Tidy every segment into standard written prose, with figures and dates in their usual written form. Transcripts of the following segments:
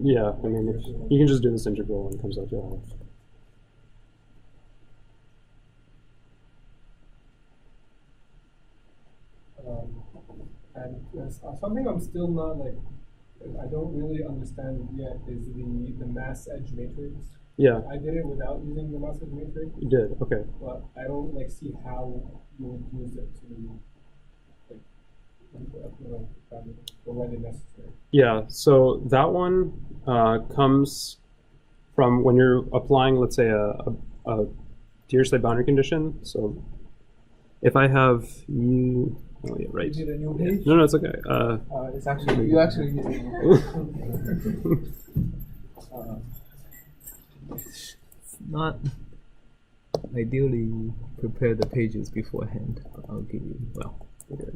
Yeah, I mean, you can just do this integral and it comes out to half. And something I'm still not like, I don't really understand yet is the mass edge matrix. Yeah. I did it without using the mass edge matrix. You did, okay. But I don't like see how you would use it to or when it's necessary. Yeah, so that one comes from when you're applying, let's say, a Dirichlet boundary condition. So if I have you, oh yeah, right. You need a new page? No, it's okay. It's actually you actually need It's not ideally prepare the pages beforehand, but I'll give you, well, okay.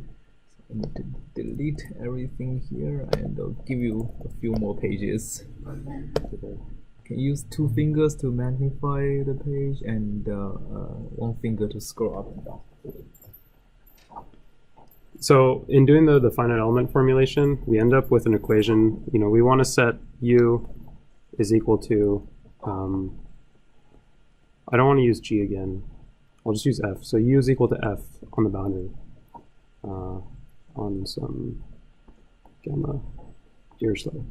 So I need to delete everything here and I'll give you a few more pages. Okay. Can use 2 fingers to magnify the page and 1 finger to scroll up and down. So in doing the finite element formulation, we end up with an equation. You know, we want to set u is equal to, I don't want to use g again. I'll just use f. So u is equal to f on the boundary on some gamma Dirichlet.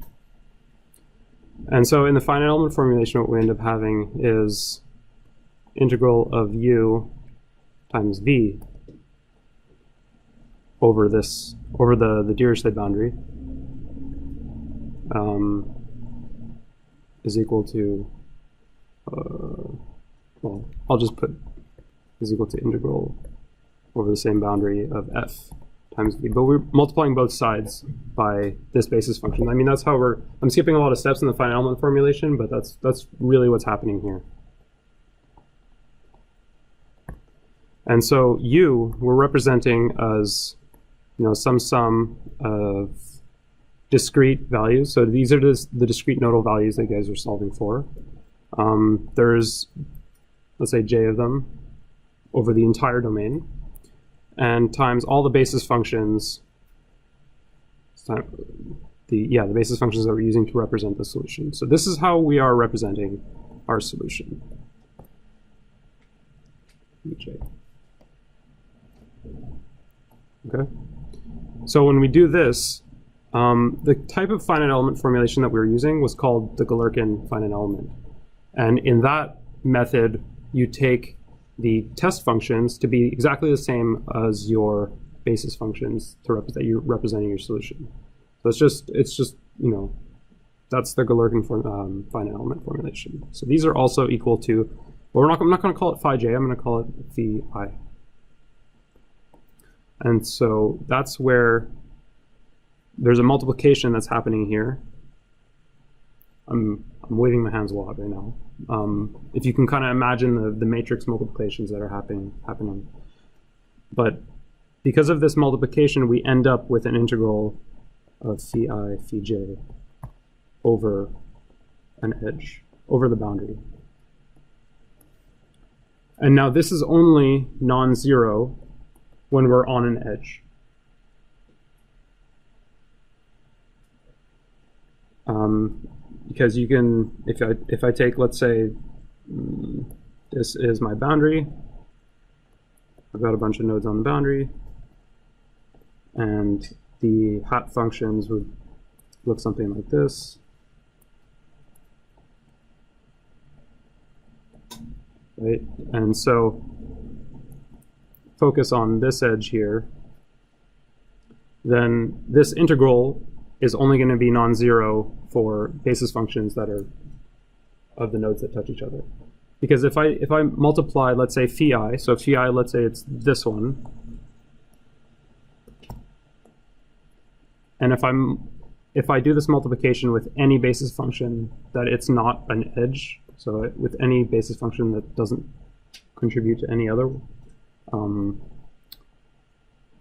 And so in the finite element formulation, what we end up having is integral of u times v over the Dirichlet boundary is equal to, well, I'll just put is equal to integral over the same boundary of f times v. But we're multiplying both sides by this basis function. I mean, that's how I'm skipping a lot of steps in the finite element formulation, but that's really what's happening here. And so u, we're representing as, you know, some sum of discrete values. So these are the discrete nodal values that you guys are solving for. There's, let's say, j of them over the entire domain, and times all the basis functions, the basis functions that we're using to represent the solution. So this is how we are representing our solution. Okay. So when we do this, the type of finite element formulation that we were using was called the Galerkin finite element. And in that method, you take the test functions to be exactly the same as your basis functions to represent you're representing your solution. So it's just you know, that's the Galerkin finite element formulation. So these are also equal to, well, I'm not going to call it phi j. I'm going to call it phi I. And so that's where there's a multiplication that's happening here. I'm waving my hands a lot right now. If you can kind of imagine the matrix multiplications that are happening. But because of this multiplication, we end up with an integral of phi I, phi j over an edge, over the boundary. And now this is only non-zero when we're on an edge. Because you can, if I take, let's say, this is my boundary. I've got a bunch of nodes on the boundary, and the hat functions would look something like this. Right? And so focus on this edge here, then this integral is only going to be non-zero for basis functions that are of the nodes that touch each other. Because if I multiply, let's say phi I, so phi I, let's say it's this one, and if I do this multiplication with any basis function that it's not an edge, so with any basis function that doesn't contribute to any other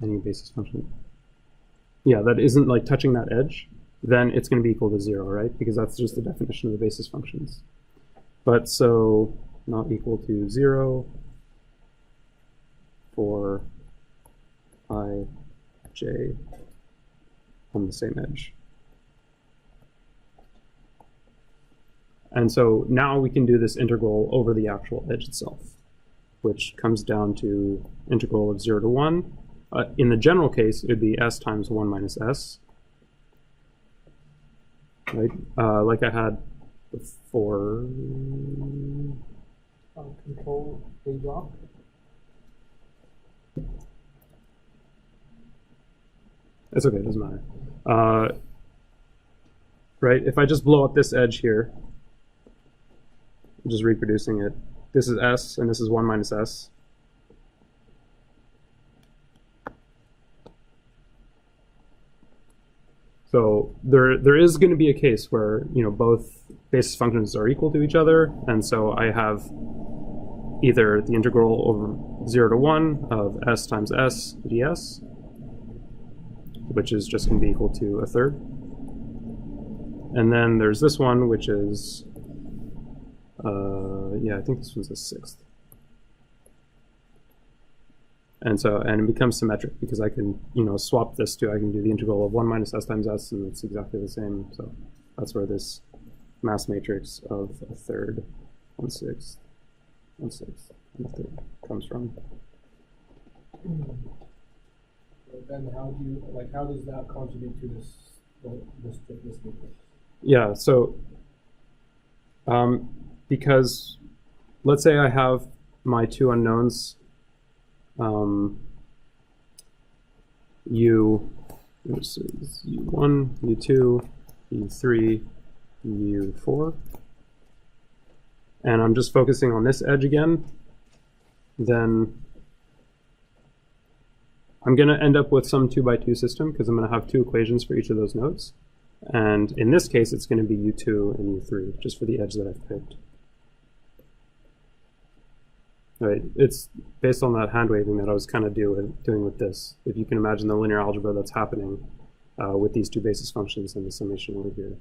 any basis function, yeah, that isn't like touching that edge, then it's going to be equal to 0, right? Because that's just the definition of the basis functions. But so not equal to 0 for I, j on the same edge. And so now we can do this integral over the actual edge itself, which comes down to integral of 0 to 1. In the general case, it would be s times 1 minus s, right? Like I had before. Control a block. It's okay, it doesn't matter. Right, if I just blow up this edge here, I'm just reproducing it. This is s, and this is 1 minus s. So there is going to be a case where, you know, both basis functions are equal to each other, and so I have either the integral over 0 to 1 of s times s ds, which is just going to be equal to a third. And then there's this one, which is, yeah, I think this one's a sixth. And it becomes symmetric because I can, you know, swap this to, I can do the integral of 1 minus s times s, and it's exactly the same. So that's where this mass matrix of a third, 1/6, 1/6, and a third comes from. Then how do you, like, how does that contribute to this stiffness matrix? Yeah, so because let's say I have my two unknowns, U1, U2, U3, U4, and I'm just focusing on this edge again, then I'm going to end up with some 2x2 system because I'm going to have two equations for each of those nodes. And in this case, it's going to be U2 and U3, just for the edge that I've picked. Right, it's based on that hand waving that I was kind of doing with this. If you can imagine the linear algebra that's happening with these two basis functions and the summation over here.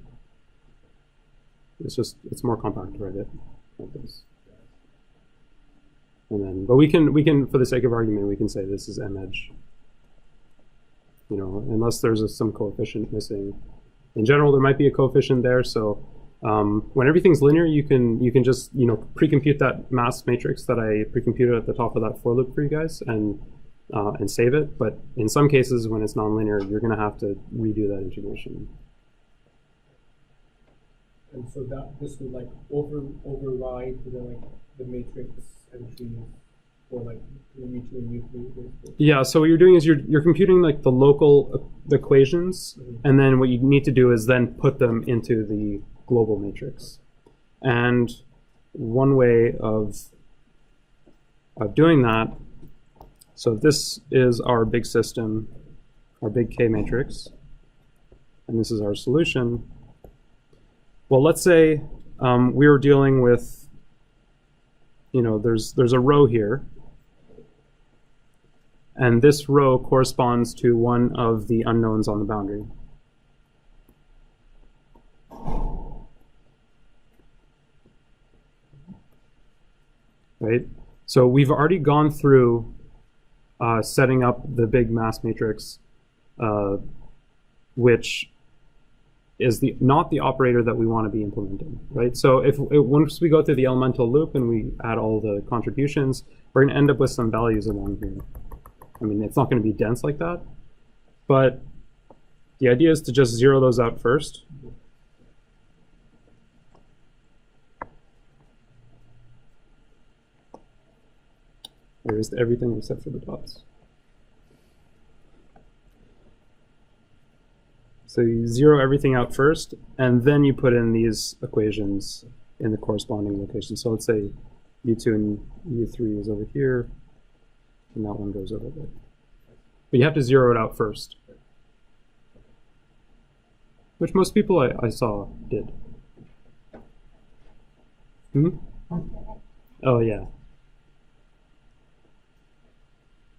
It's more compact to write it like this. And then, but we can, for the sake of argument, we can say this is m edge. You know, unless there's some coefficient missing. In general, there might be a coefficient there, so when everything's linear, you can just, you know, pre-compute that mass matrix that I pre-computed at the top of that for loop for you guys and save it. But in some cases, when it's nonlinear, you're going to have to redo that integration. And so that this would like override the matrix entry for like U2 and U3. Yeah. So what you're doing is you're computing like the local equations, and then what you need to do is then put them into the global matrix. And one way of doing that, so this is our big system, our big K matrix, and this is our solution. Well, let's say we were dealing with, you know, there's a row here, and this row corresponds to one of the unknowns on the boundary. Right? So we've already gone through setting up the big mass matrix, which is not the operator that we want to be implementing, right? So once we go through the elemental loop and we add all the contributions, we're going to end up with some values along here. I mean, it's not going to be dense like that, but the idea is to just zero those out first. There's everything except for the dots. So you zero everything out first, and then you put in these equations in the corresponding location. So let's say U2 and U3 is over here, and that one goes over there. But you have to zero it out first, which most people I saw did. Oh, yeah.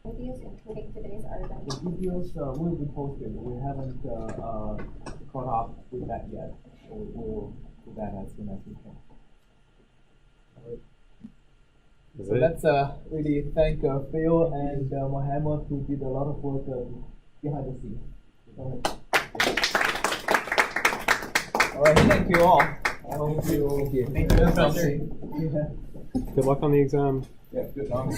Videos including today's article. The videos will be posted. We haven't caught up with that yet. So we'll do that as soon as we can. So let's really thank Phil and Mohammed, who did a lot of work behind the scenes. All right, thank you all. Thank you. Thank you. Thank you. It's a pleasure. Yeah. Good luck on the exam. Yeah, good luck.